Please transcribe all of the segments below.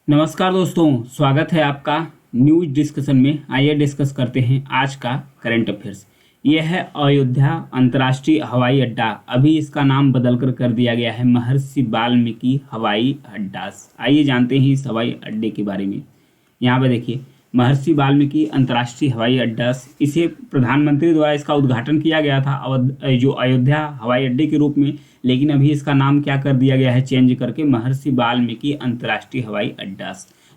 नमस्कार दोस्तों, स्वागत है आपका न्यूज डिस्कशन में। आइए डिस्कस करते हैं आज का करंट अफेयर्स। यह है अयोध्या अंतर्राष्ट्रीय हवाई अड्डा। अभी इसका नाम बदलकर कर दिया गया है महर्षि वाल्मीकि हवाई अड्डा। आइए जानते हैं इस हवाई अड्डे के बारे में। यहाँ पर देखिए, महर्षि वाल्मीकि अंतर्राष्ट्रीय हवाई अड्डा, इसे प्रधानमंत्री द्वारा इसका उद्घाटन किया गया था जो अयोध्या हवाई अड्डे के रूप में। लेकिन अभी इसका नाम क्या कर दिया गया है, चेंज करके महर्षि वाल्मीकि अंतर्राष्ट्रीय हवाई अड्डा।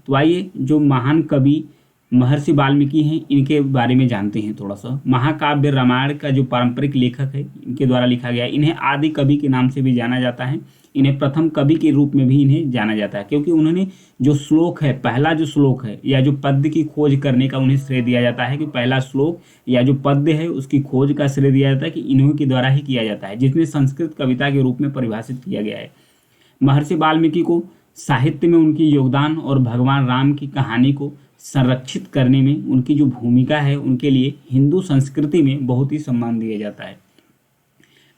तो आइए जो महान कवि महर्षि वाल्मीकि हैं इनके बारे में जानते हैं थोड़ा सा। महाकाव्य रामायण का जो पारंपरिक लेखक है इनके द्वारा लिखा गया है। इन्हें आदि कवि के नाम से भी जाना जाता है। इन्हें प्रथम कवि के रूप में भी इन्हें जाना जाता है, क्योंकि उन्होंने जो श्लोक है, पहला जो श्लोक है या जो पद्य की खोज करने का उन्हें श्रेय दिया जाता है कि पहला श्लोक या जो पद्य है उसकी खोज का श्रेय दिया जाता है कि इन्हीं के द्वारा ही किया जाता है, जिसमें संस्कृत कविता के रूप में परिभाषित किया गया है। महर्षि वाल्मीकि को साहित्य में उनकी योगदान और भगवान राम की कहानी को संरक्षित करने में उनकी जो भूमिका है, उनके लिए हिंदू संस्कृति में बहुत ही सम्मान दिया जाता है।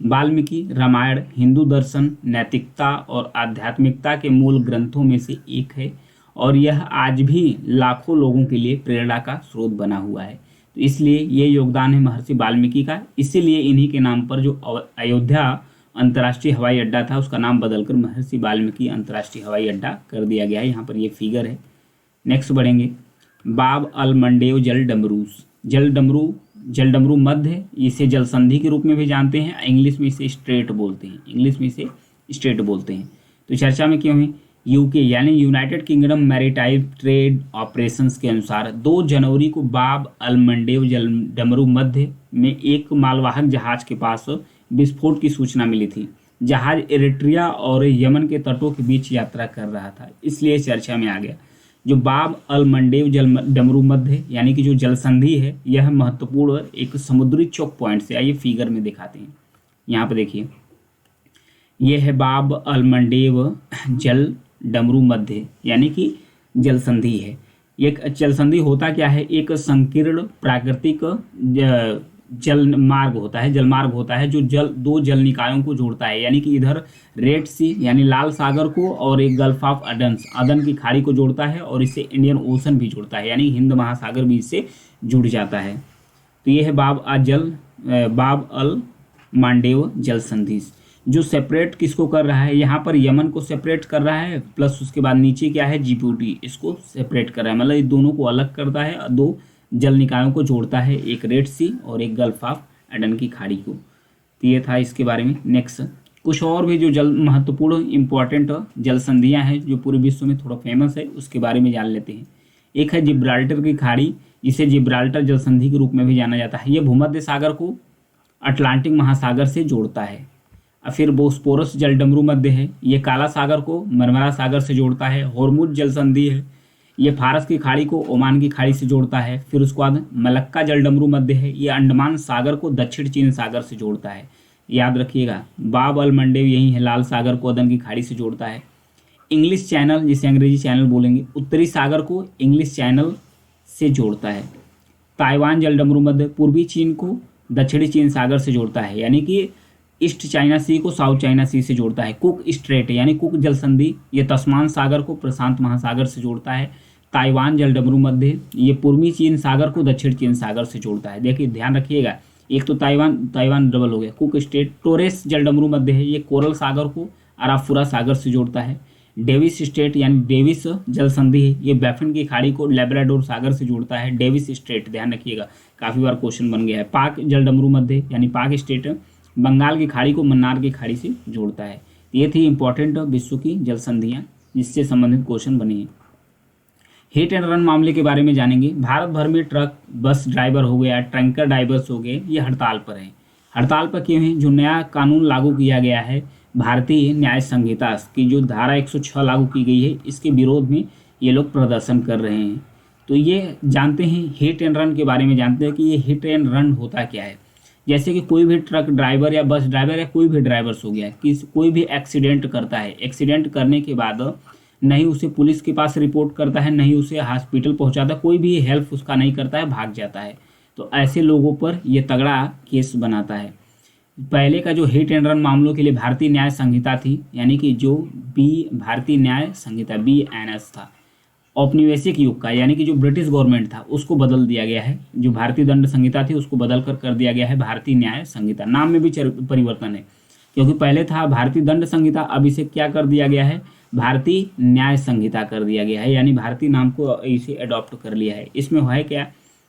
वाल्मीकि रामायण हिंदू दर्शन, नैतिकता और आध्यात्मिकता के मूल ग्रंथों में से एक है और यह आज भी लाखों लोगों के लिए प्रेरणा का स्रोत बना हुआ है। तो इसलिए ये योगदान है महर्षि वाल्मीकि का। इसीलिए इन्हीं के नाम पर जो अयोध्या अंतर्राष्ट्रीय हवाई अड्डा था उसका नाम बदलकर महर्षि वाल्मीकि अंतर्राष्ट्रीय हवाई अड्डा कर दिया गया है। यहाँ पर ये फिगर है। नेक्स्ट बढ़ेंगे। बाब अल मंडेव जल डमरूस। जल डमरू मध्य है, इसे जल संधि के रूप में भी जानते हैं। इंग्लिश में इसे स्ट्रेट बोलते हैं। तो चर्चा में क्यों है? यूके यानी United kingdom maritime trade operations के अनुसार 2 जनवरी को बाब अल मंडेव जल डमरू मध्य में एक मालवाहक जहाज के पास विस्फोट की सूचना मिली थी। जहाज इरिट्रिया और यमन के तटों के बीच यात्रा कर रहा था, इसलिए चर्चा में आ गया। जो बाब अल मंडेव जल डमरू मध्य यानी कि जो जल संधि है, यह महत्वपूर्ण एक समुद्री चौक पॉइंट से। आइए फिगर में दिखाते हैं। यहाँ पे देखिए, यह है बाब अल मंडेव जल डमरू मध्य यानी कि जल संधि है। एक जल संधि होता क्या है? एक संकीर्ण प्राकृतिक जल मार्ग होता है जो दो जल निकायों को जोड़ता है, यानी कि इधर रेड सी यानी लाल सागर को और एक गल्फ ऑफ अदन की खाड़ी को जोड़ता है और इससे इंडियन ओशन भी जोड़ता है, यानी हिंद महासागर भी इससे जुड़ जाता है। तो ये है बाब अल मांडेव जल संधि, जो सेपरेट किसको कर रहा है? यहाँ पर यमन को सेपरेट कर रहा है, प्लस उसके बाद नीचे क्या है? जिबूटी, इसको सेपरेट कर रहा है। मतलब ये दोनों को अलग करता है, दो जल निकायों को जोड़ता है, एक रेड सी और एक गल्फ ऑफ एडन की खाड़ी को। तो ये था इसके बारे में। नेक्स्ट कुछ और भी जो जल महत्वपूर्ण इंपॉर्टेंट जल संधियाँ हैं जो पूरे विश्व में थोड़ा फेमस है, उसके बारे में जान लेते हैं। एक है जिब्राल्टर की खाड़ी, जिसे जिब्राल्टर जल संधि के रूप में भी जाना जाता है। ये भूमध्य सागर को अटलांटिक महासागर से जोड़ता है। और फिर बोस्पोरस जल डमरू मध्य है, ये काला सागर को मरमरा सागर से जोड़ता है। हॉर्मुज जल संधि है, ये फारस की खाड़ी को ओमान की खाड़ी से जोड़ता है। फिर उसके बाद मलक्का जल डमरू मध्य है, ये अंडमान सागर को दक्षिण चीन सागर से जोड़ता है। याद रखिएगा, बाब अल मंडेव यही है, लाल सागर को अदन की खाड़ी से जोड़ता है। इंग्लिश चैनल, जिसे अंग्रेजी चैनल बोलेंगे, उत्तरी सागर को इंग्लिश चैनल से जोड़ता है। ताइवान जल डमरू मध्य पूर्वी चीन को दक्षिणी चीन सागर से जोड़ता है, यानी कि ईस्ट चाइना सी को साउथ चाइना सी से जोड़ता है। कुक स्ट्रेट यानी कुक जल संधि, ये तस्मान सागर को प्रशांत महासागर से जोड़ता है। ताइवान जल डमरू मध्य, ये पूर्वी चीन सागर को दक्षिण चीन सागर से जोड़ता है। देखिए ध्यान रखिएगा, एक तो ताइवान डबल हो गया। कुक स्टेट टोरेस जल डमरू मध्य है, ये कोरल सागर को अराफुरा सागर से जोड़ता है। डेविस स्टेट यानी डेविस जल संधि है, ये बैफिन की खाड़ी को लेब्राडोर सागर से जोड़ता है। डेविस स्टेट, ध्यान रखिएगा, काफ़ी बार क्वेश्चन बन गया है। पाक जल डमरू मध्य यानी पाक स्टेट बंगाल की खाड़ी को मन्नार की खाड़ी से जोड़ता है। ये थी इंपॉर्टेंट विश्व की जल संधियाँ जिससे संबंधित क्वेश्चन बने हैं। हिट एंड रन मामले के बारे में जानेंगे। भारत भर में ट्रक, बस ड्राइवर हो गया, टैंकर ड्राइवर्स हो गए, ये हड़ताल पर हैं। हड़ताल पर क्यों हैं? जो नया कानून लागू किया गया है, भारतीय न्याय संहिता की जो धारा 106 लागू की गई है, इसके विरोध में ये लोग प्रदर्शन कर रहे हैं। तो ये जानते हैं, हिट एंड रन के बारे में जानते हैं कि ये हिट एंड रन होता क्या है। जैसे कि कोई भी ट्रक ड्राइवर या बस ड्राइवर या कोई भी ड्राइवर्स हो गया कि कोई भी एक्सीडेंट करता है, एक्सीडेंट करने के बाद नहीं उसे पुलिस के पास रिपोर्ट करता है, नहीं उसे हॉस्पिटल पहुंचाता, कोई भी हेल्प उसका नहीं करता है, भाग जाता है, तो ऐसे लोगों पर ये तगड़ा केस बनाता है। पहले का जो हिट एंड रन मामलों के लिए भारतीय न्याय संहिता थी, यानी कि जो भारतीय न्याय संहिता BNS था, औपनिवेशिक युग का, यानी कि जो ब्रिटिश गवर्नमेंट था उसको बदल दिया गया है। जो भारतीय दंड संहिता थी उसको बदल कर दिया गया है भारतीय न्याय संहिता। नाम में भी परिवर्तन है, क्योंकि पहले था भारतीय दंड संहिता, अब इसे क्या कर दिया गया है, भारतीय न्याय संहिता कर दिया गया है, यानी भारतीय नाम को इसे अडॉप्ट कर लिया है। इसमें है क्या,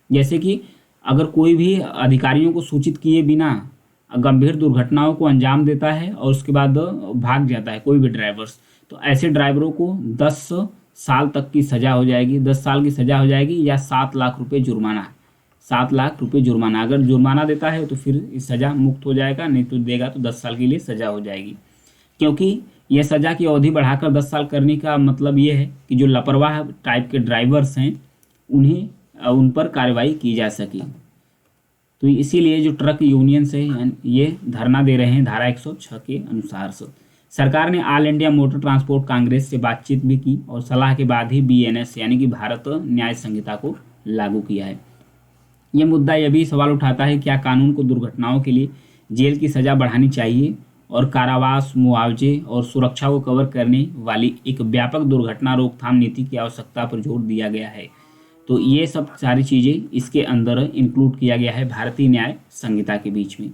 जैसे कि अगर कोई भी अधिकारियों को सूचित किए बिना गंभीर दुर्घटनाओं को अंजाम देता है और उसके बाद भाग जाता है कोई भी ड्राइवर्स, तो ऐसे ड्राइवरों को 10 साल तक की सज़ा हो जाएगी, 10 साल की सज़ा हो जाएगी, या 7 लाख रुपए जुर्माना। 7 लाख रुपए जुर्माना, अगर जुर्माना देता है तो फिर इस सज़ा मुक्त हो जाएगा, नहीं तो देगा तो 10 साल के लिए सज़ा हो जाएगी। क्योंकि यह सज़ा की अवधि बढ़ाकर 10 साल करने का मतलब ये है कि जो लापरवाह टाइप के ड्राइवर्स हैं उन पर कार्रवाई की जा सके। तो इसीलिए जो ट्रक यूनियंस है ये धरना दे रहे हैं धारा 106 के अनुसार से। सरकार ने all India motor transport Congress से बातचीत भी की और सलाह के बाद ही BNS यानी कि भारत न्याय संहिता को लागू किया है। यह मुद्दा यह भी सवाल उठाता है क्या कानून को दुर्घटनाओं के लिए जेल की सज़ा बढ़ानी चाहिए और कारावास, मुआवजे और सुरक्षा को कवर करने वाली एक व्यापक दुर्घटना रोकथाम नीति की आवश्यकता पर जोर दिया गया है। तो ये सब सारी चीज़ें इसके अंदर इंक्लूड किया गया है भारतीय न्याय संहिता के बीच में।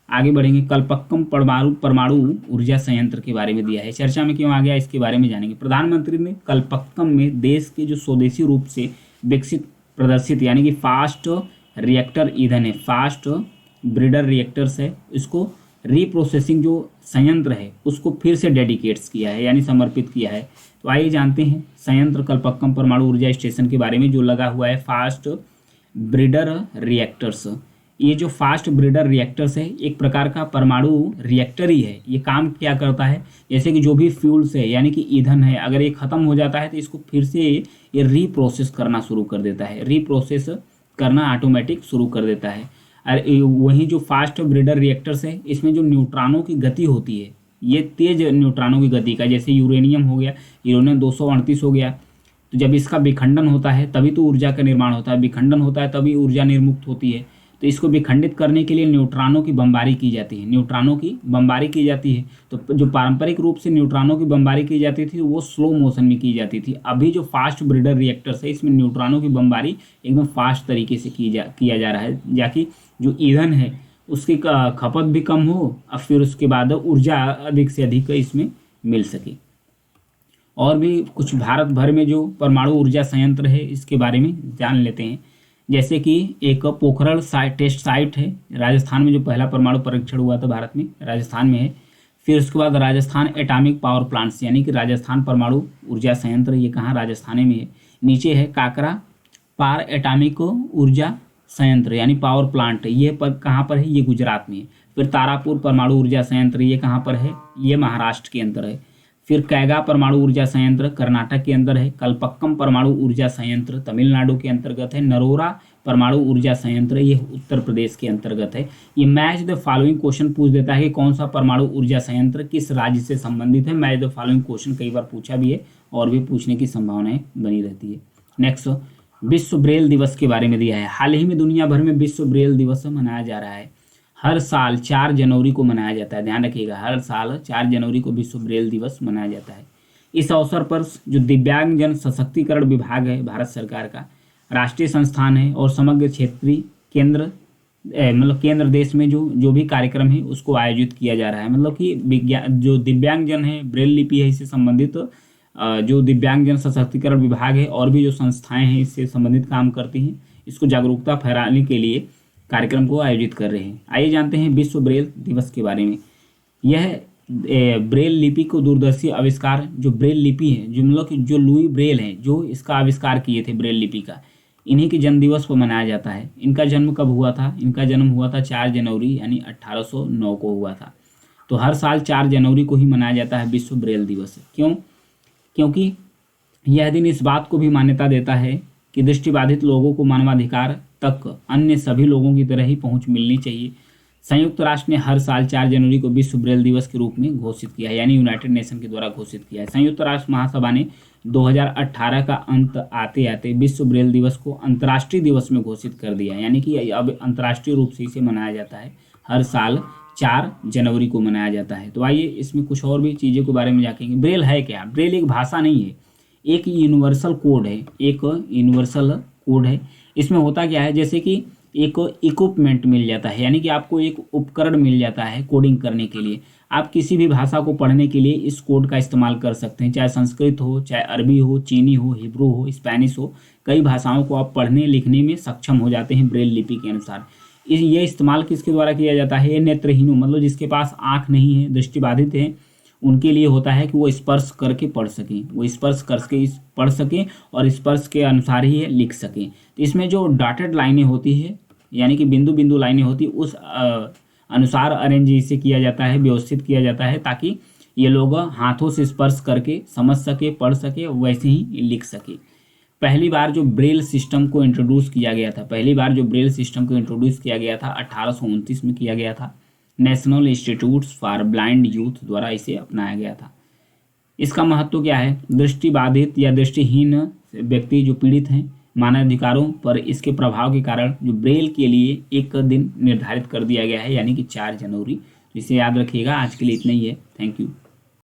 आगे बढ़ेंगे। कलपक्कम परमाणु ऊर्जा संयंत्र के बारे में दिया है, चर्चा में क्यों आ गया इसके बारे में जानेंगे। प्रधानमंत्री ने कलपक्कम में देश के जो स्वदेशी रूप से विकसित प्रदर्शित यानी कि फास्ट रिएक्टर ईंधन है, फास्ट ब्रीडर रिएक्टर्स है, इसको रीप्रोसेसिंग जो संयंत्र है उसको फिर से डेडिकेट्स किया है यानी समर्पित किया है। तो आइए जानते हैं संयंत्र कलपक्कम परमाणु ऊर्जा स्टेशन के बारे में जो लगा हुआ है फास्ट ब्रीडर रिएक्टर्स। ये जो फास्ट ब्रीडर रिएक्टर्स है एक प्रकार का परमाणु रिएक्टर ही है। ये काम क्या करता है, जैसे कि जो भी फ्यूल्स है यानी कि ईंधन है, अगर ये ख़त्म हो जाता है तो इसको फिर से ये रीप्रोसेस करना शुरू कर देता है, रीप्रोसेस करना ऑटोमेटिक शुरू कर देता है। और वहीं जो फास्ट ब्रीडर रिएक्टर्स है इसमें जो न्यूट्रॉनों की गति होती है, ये तेज न्यूट्रॉनों की गति का, जैसे यूरेनियम हो गया, यूरेनियम 238 हो गया, तो जब इसका विखंडन होता है तभी तो ऊर्जा का निर्माण होता है, विखंडन होता है तभी ऊर्जा निर्मुक्त होती है। तो इसको विखंडित करने के लिए न्यूट्रॉनों की बमबारी की जाती है, न्यूट्रॉनों की बमबारी की जाती है। तो जो पारंपरिक रूप से न्यूट्रॉनों की बमबारी की जाती थी वो स्लो मोशन में की जाती थी। अभी जो फास्ट ब्रीडर रिएक्टर्स है इसमें न्यूट्रॉनों की बमबारी एकदम फास्ट तरीके से किया जा रहा है, जाकि जो ईंधन है उसकी खपत भी कम हो और फिर उसके बाद ऊर्जा अधिक से अधिक इसमें मिल सके। और भी कुछ भारत भर में जो परमाणु ऊर्जा संयंत्र है इसके बारे में जान लेते हैं। जैसे कि एक पोखरण टेस्ट साइट है राजस्थान में, जो पहला परमाणु परीक्षण हुआ था भारत में राजस्थान में है। फिर उसके बाद राजस्थान एटॉमिक पावर प्लांट्स यानी कि राजस्थान परमाणु ऊर्जा संयंत्र, ये कहाँ राजस्थान में है। नीचे है काकरा पार एटॉमिक ऊर्जा संयंत्र यानी पावर प्लांट, ये पर कहाँ पर है, ये गुजरात में है। फिर तारापुर परमाणु ऊर्जा संयंत्र, ये कहाँ पर है, ये महाराष्ट्र के अंदर है। फिर कैगा परमाणु ऊर्जा संयंत्र कर्नाटक के अंदर है। कलपक्कम परमाणु ऊर्जा संयंत्र तमिलनाडु के अंतर्गत है। नरोरा परमाणु ऊर्जा संयंत्र ये उत्तर प्रदेश के अंतर्गत है। ये मैच द फॉलोइंग क्वेश्चन पूछ देता है कि कौन सा परमाणु ऊर्जा संयंत्र किस राज्य से संबंधित है। मैच द फॉलोइंग क्वेश्चन कई बार पूछा भी है और भी पूछने की संभावनाएं बनी रहती है। नेक्स्ट, विश्व ब्रेल दिवस के बारे में दिया है। हाल ही में दुनिया भर में विश्व ब्रेल दिवस मनाया जा रहा है। हर साल 4 जनवरी को मनाया जाता है, ध्यान रखिएगा, हर साल 4 जनवरी को विश्व ब्रेल दिवस मनाया जाता है। इस अवसर पर जो दिव्यांगजन सशक्तिकरण विभाग है भारत सरकार का, राष्ट्रीय संस्थान है और समग्र क्षेत्रीय केंद्र मतलब केंद्र देश में जो भी कार्यक्रम है उसको आयोजित किया जा रहा है। मतलब कि जो दिव्यांगजन है, ब्रेल लिपि है, इससे संबंधित जो दिव्यांगजन सशक्तिकरण विभाग है और भी जो संस्थाएं हैं इससे संबंधित काम करती हैं, इसको जागरूकता फैलाने के लिए कार्यक्रम को आयोजित कर रहे हैं। आइए जानते हैं विश्व ब्रेल दिवस के बारे में। यह ब्रेल लिपि को दूरदर्शी आविष्कार, जो ब्रेल लिपि है, जो मतलब कि जो लुई ब्रेल हैं जो इसका आविष्कार किए थे ब्रेल लिपि का, इन्हीं के जन्म दिवस पर मनाया जाता है। इनका जन्म कब हुआ था, इनका जन्म हुआ था 4 जनवरी यानी 1809 को हुआ था। तो हर साल 4 जनवरी को ही मनाया जाता है विश्व ब्रेल दिवस। क्यों? क्योंकि यह दिन इस बात को भी मान्यता देता है कि दृष्टिबाधित लोगों को मानवाधिकार तक अन्य सभी लोगों की तरह ही पहुंच मिलनी चाहिए। संयुक्त राष्ट्र ने हर साल 4 जनवरी को विश्व ब्रेल दिवस के रूप में घोषित किया है, यानी यूनाइटेड नेशन के द्वारा घोषित किया है। संयुक्त राष्ट्र महासभा ने 2018 का अंत आते आते विश्व ब्रेल दिवस को अंतर्राष्ट्रीय दिवस में घोषित कर दिया, यानी कि अब अंतर्राष्ट्रीय रूप से इसे मनाया जाता है। हर साल 4 जनवरी को मनाया जाता है। तो आइए इसमें कुछ और भी चीज़ों के बारे में जानेंगे। ब्रेल है क्या? ब्रेल एक भाषा नहीं है, एक यूनिवर्सल कोड है, एक यूनिवर्सल कोड है। इसमें होता क्या है, जैसे कि एक इक्विपमेंट मिल जाता है, यानी कि आपको एक उपकरण मिल जाता है कोडिंग करने के लिए। आप किसी भी भाषा को पढ़ने के लिए इस कोड का इस्तेमाल कर सकते हैं, चाहे संस्कृत हो, चाहे अरबी हो, चीनी हो, हिब्रू हो, स्पेनिश हो। कई भाषाओं को आप पढ़ने लिखने में सक्षम हो जाते हैं ब्रेल लिपि के अनुसार। ये इस्तेमाल किसके द्वारा किया जाता है? ये नेत्रहीनों, मतलब जिसके पास आँख नहीं है, दृष्टिबाधित है, उनके लिए होता है कि वो स्पर्श करके पढ़ सकें, वो स्पर्श करके पढ़ सकें और स्पर्श के अनुसार ही ये लिख सकें। तो इसमें जो डॉटेड लाइनें होती है, यानी कि बिंदु बिंदु लाइनें होती, उस अनुसार अरेंज इसे किया जाता है, व्यवस्थित किया जाता है, ताकि ये लोग हाथों से स्पर्श करके समझ सके, पढ़ सके, वैसे ही लिख सके। पहली बार जो ब्रेल सिस्टम को इंट्रोड्यूस किया गया था, 1829 में किया गया था। National institutes for blind youth द्वारा इसे अपनाया गया था। इसका महत्व क्या है? दृष्टिबाधित या दृष्टिहीन व्यक्ति जो पीड़ित हैं, मानवाधिकारों पर इसके प्रभाव के कारण जो ब्रेल के लिए एक दिन निर्धारित कर दिया गया है, यानी कि 4 जनवरी। इसे याद रखिएगा। आज के लिए इतना ही है। Thank you.